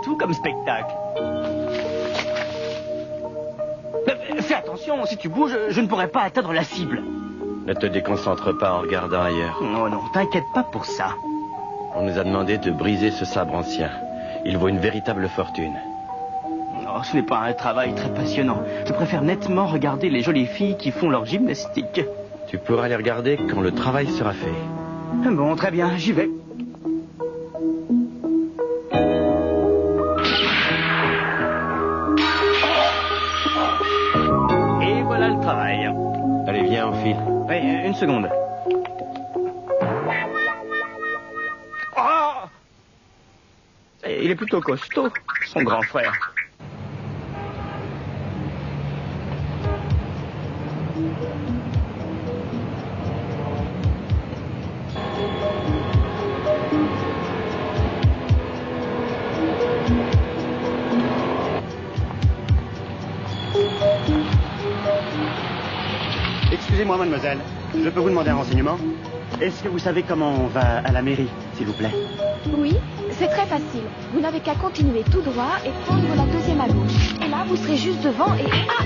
tout comme spectacle. Fais attention, si tu bouges, je ne pourrai pas atteindre la cible. Ne te déconcentre pas en regardant ailleurs. Non, non, t'inquiète pas pour ça. On nous a demandé de briser ce sabre ancien. Il vaut une véritable fortune. Non, ce n'est pas un travail très passionnant. Je préfère nettement regarder les jolies filles qui font leur gymnastique. Tu pourras les regarder quand le travail sera fait. Bon, très bien, j'y vais. Et voilà le travail. Allez, viens, on file. Oui, une seconde. Oh! Il est plutôt costaud, son grand frère. Excusez-moi, mademoiselle. Je peux vous demander un renseignement? Est-ce que vous savez comment on va à la mairie, s'il vous plaît? Oui, c'est très facile. Vous n'avez qu'à continuer tout droit et prendre la deuxième à gauche. Et là, vous serez juste devant et... Ah!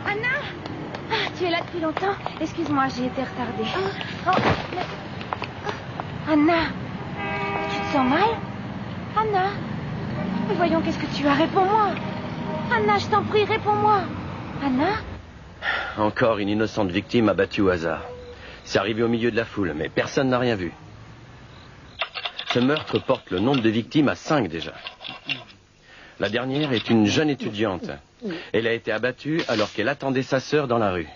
Anna! Tu es là depuis longtemps? Excuse-moi, j'ai été retardée. Anna! Tu te sens mal? Anna! Mais voyons, qu'est-ce que tu as? Réponds-moi! Anna, je t'en prie, réponds-moi! Anna? Encore une innocente victime abattue au hasard. C'est arrivé au milieu de la foule, mais personne n'a rien vu. Ce meurtre porte le nombre de victimes à 5 déjà. La dernière est une jeune étudiante. Elle a été abattue alors qu'elle attendait sa sœur dans la rue.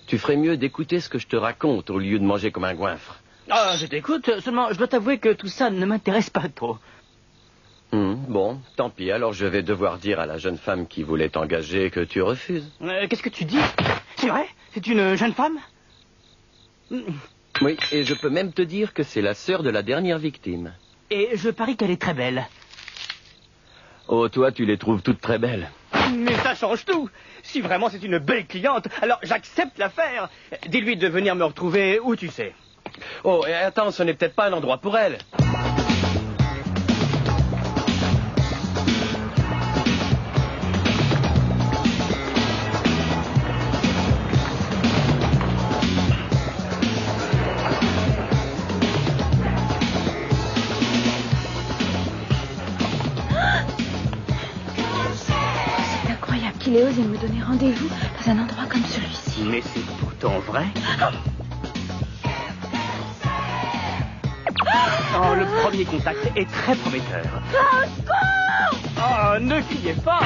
Tu ferais mieux d'écouter ce que je te raconte au lieu de manger comme un goinfre. Ah, je t'écoute, seulement je dois t'avouer que tout ça ne m'intéresse pas trop. Bon, tant pis, alors je vais devoir dire à la jeune femme qui voulait t'engager que tu refuses. Qu'est-ce que tu dis? C'est vrai? C'est une jeune femme? Oui, et je peux même te dire que c'est la sœur de la dernière victime. Et je parie qu'elle est très belle. Oh, toi, tu les trouves toutes très belles. Mais ça change tout. Si vraiment c'est une belle cliente, alors j'accepte l'affaire. Dis-lui de venir me retrouver où tu sais. Oh, et attends, ce n'est peut-être pas l'endroit pour elle. C'est incroyable qu'il ait osé me donner rendez-vous dans un endroit comme celui-ci. Mais c'est pourtant vrai. Oh, le premier contact est très prometteur. Oh, ne criez pas.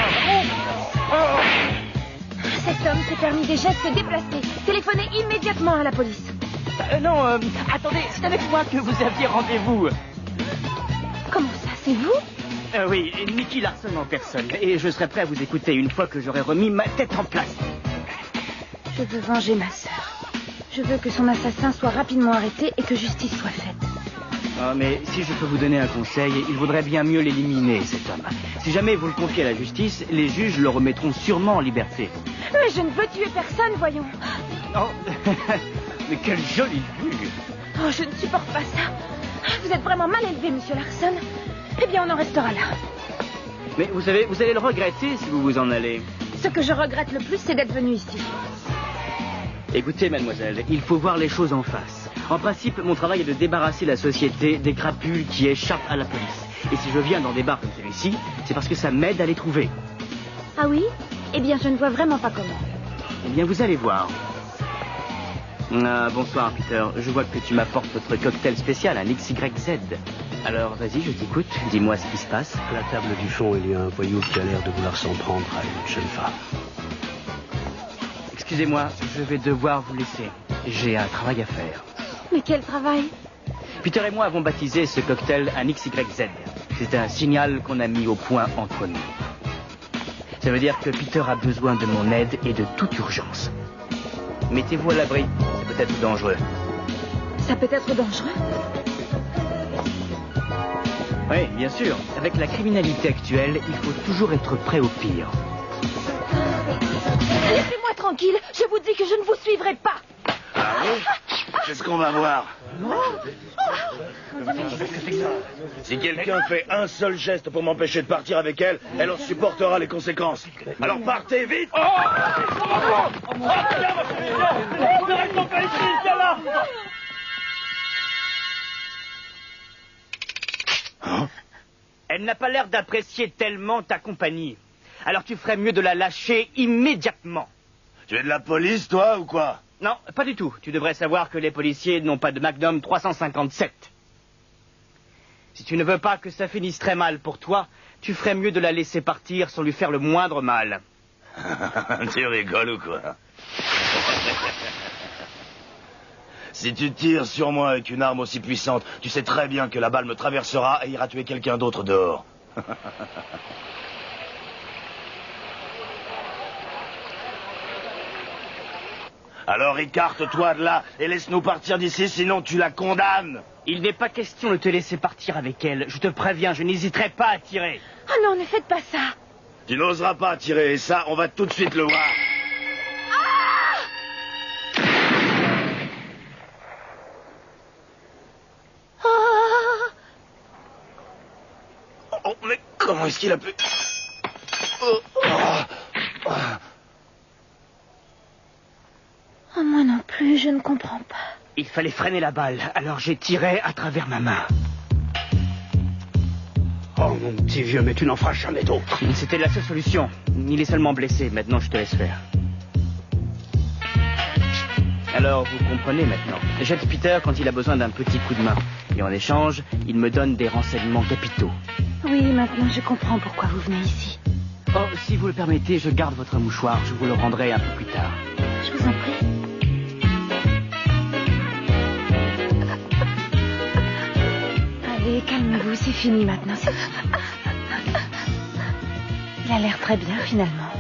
Cet homme s'est permis des gestes déplacés. Téléphonez immédiatement à la police. Non, attendez, c'est avec moi que vous aviez rendez-vous. Comment ça, c'est vous? Oui, Nicky Larson en personne. Et je serai prêt à vous écouter une fois que j'aurai remis ma tête en place. Je veux venger ma sœur. Je veux que son assassin soit rapidement arrêté et que justice soit faite. Oh, mais si je peux vous donner un conseil, il vaudrait bien mieux l'éliminer, cet homme. Si jamais vous le confiez à la justice, les juges le remettront sûrement en liberté. Mais je ne veux tuer personne, voyons. Oh, mais quelle jolie vue. Oh, je ne supporte pas ça. Vous êtes vraiment mal élevé, monsieur Larson. Eh bien, on en restera là. Mais vous savez, vous allez le regretter si vous vous en allez. Ce que je regrette le plus, c'est d'être venu ici. Écoutez, mademoiselle, il faut voir les choses en face. En principe, mon travail est de débarrasser la société des crapules qui échappent à la police. Et si je viens dans des bars comme celui-ci, c'est parce que ça m'aide à les trouver. Ah oui? Eh bien, je ne vois vraiment pas comment. Eh bien, vous allez voir. Bonsoir, Peter. Je vois que tu m'apportes votre cocktail spécial, un XYZ. Alors, vas-y, je t'écoute. Dis-moi ce qui se passe. À la table du fond, il y a un voyou qui a l'air de vouloir s'en prendre à une jeune femme. Excusez-moi, je vais devoir vous laisser. J'ai un travail à faire. Mais quel travail? Peter et moi avons baptisé ce cocktail un XYZ. C'est un signal qu'on a mis au point entre nous. Ça veut dire que Peter a besoin de mon aide et de toute urgence. Mettez-vous à l'abri, c'est peut-être dangereux. Ça peut être dangereux? Oui, bien sûr. Avec la criminalité actuelle, il faut toujours être prêt au pire. Laissez-moi tranquille, je vous dis que je ne vous suivrai pas. Ah oui? Qu'est-ce qu'on va voir? Si quelqu'un fait un seul geste pour m'empêcher de partir avec elle, elle en supportera les conséquences. Alors partez vite! Elle n'a pas l'air d'apprécier tellement ta compagnie. Alors tu ferais mieux de la lâcher immédiatement. Tu es de la police, toi, ou quoi? Non, pas du tout. Tu devrais savoir que les policiers n'ont pas de Magnum 357. Si tu ne veux pas que ça finisse très mal pour toi, tu ferais mieux de la laisser partir sans lui faire le moindre mal. Tu rigoles ou quoi? Si tu tires sur moi avec une arme aussi puissante, tu sais très bien que la balle me traversera et ira tuer quelqu'un d'autre dehors. Alors écarte-toi de là et laisse-nous partir d'ici, sinon tu la condamnes. Il n'est pas question de te laisser partir avec elle. Je te préviens, je n'hésiterai pas à tirer. Oh non, ne faites pas ça. Tu n'oseras pas tirer, et ça, on va tout de suite le voir. Oh, mais comment est-ce qu'il a pu... Oh, moi non plus, je ne comprends pas. Il fallait freiner la balle, alors j'ai tiré à travers ma main. Oh, mon petit vieux, mais tu n'en feras jamais d'autres. C'était la seule solution. Il est seulement blessé, maintenant je te laisse faire. Alors, vous comprenez maintenant. J'aide Peter quand il a besoin d'un petit coup de main. Et en échange, il me donne des renseignements capitaux. Oui, maintenant je comprends pourquoi vous venez ici. Oh, si vous le permettez, je garde votre mouchoir. Je vous le rendrai un peu plus tard. Je vous en prie. Allez, calmez-vous, c'est fini maintenant. Il a l'air très bien, finalement.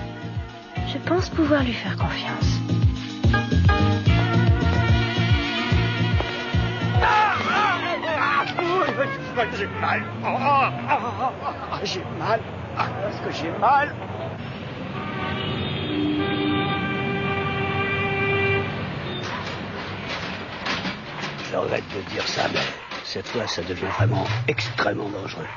Je pense pouvoir lui faire confiance. J'ai mal. J'ai mal. Est-ce que j'ai mal? Je regrette de dire ça, mais cette fois, ça devient vraiment extrêmement dangereux.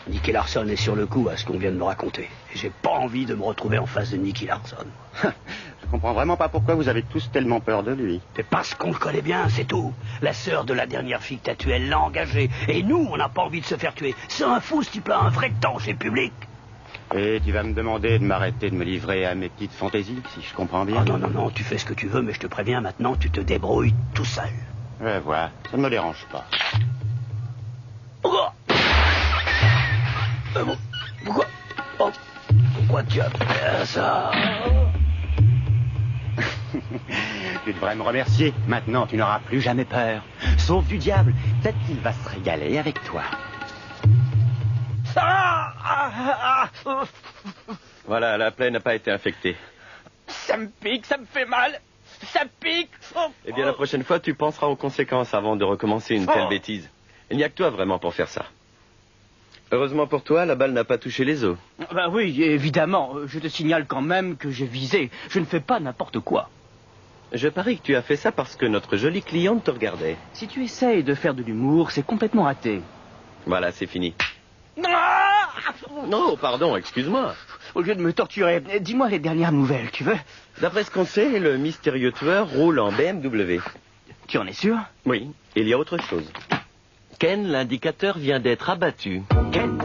Nicky Larson est sur le coup à ce qu'on vient de me raconter. Et j'ai pas envie de me retrouver en face de Nicky Larson. Je comprends vraiment pas pourquoi vous avez tous tellement peur de lui. C'est parce qu'on le connaît bien, c'est tout. La sœur de la dernière fille que t'as tuée, elle l'a engagée. Et nous, on n'a pas envie de se faire tuer. C'est un fou, ce type-là, un vrai danger public. Et tu vas me demander de m'arrêter de me livrer à mes petites fantaisies, si je comprends bien. Oh non, tu fais ce que tu veux, mais je te préviens, maintenant, tu te débrouilles tout seul. Je vois, ça ne me dérange pas. Pourquoi tu as fait ça? Tu devrais me remercier. Maintenant, tu n'auras plus jamais peur. Sauf du diable. Peut-être qu'il va se régaler avec toi. Voilà, la plaie n'a pas été infectée. Ça me pique, ça me fait mal. Ça pique. Eh bien, la prochaine fois, tu penseras aux conséquences avant de recommencer une telle bêtise. Il n'y a que toi vraiment pour faire ça. Heureusement pour toi, la balle n'a pas touché les os. Bah oui, évidemment. Je te signale quand même que j'ai visé. Je ne fais pas n'importe quoi. Je parie que tu as fait ça parce que notre jolie cliente te regardait. Si tu essayes de faire de l'humour, c'est complètement raté. Voilà, c'est fini. Non, pardon, excuse-moi. Au lieu de me torturer, dis-moi les dernières nouvelles, tu veux? D'après ce qu'on sait, le mystérieux tueur roule en BMW. Tu en es sûr? Oui, il y a autre chose. Ken, l'indicateur, vient d'être abattu. Ken?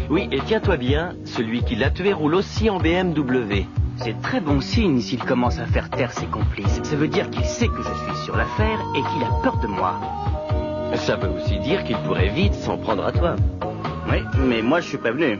Oui, et tiens-toi bien, celui qui l'a tué roule aussi en BMW. C'est très bon signe s'il commence à faire taire ses complices. Ça veut dire qu'il sait que je suis sur l'affaire et qu'il a peur de moi. Ça veut aussi dire qu'il pourrait vite s'en prendre à toi. Oui, mais moi je suis prévenu.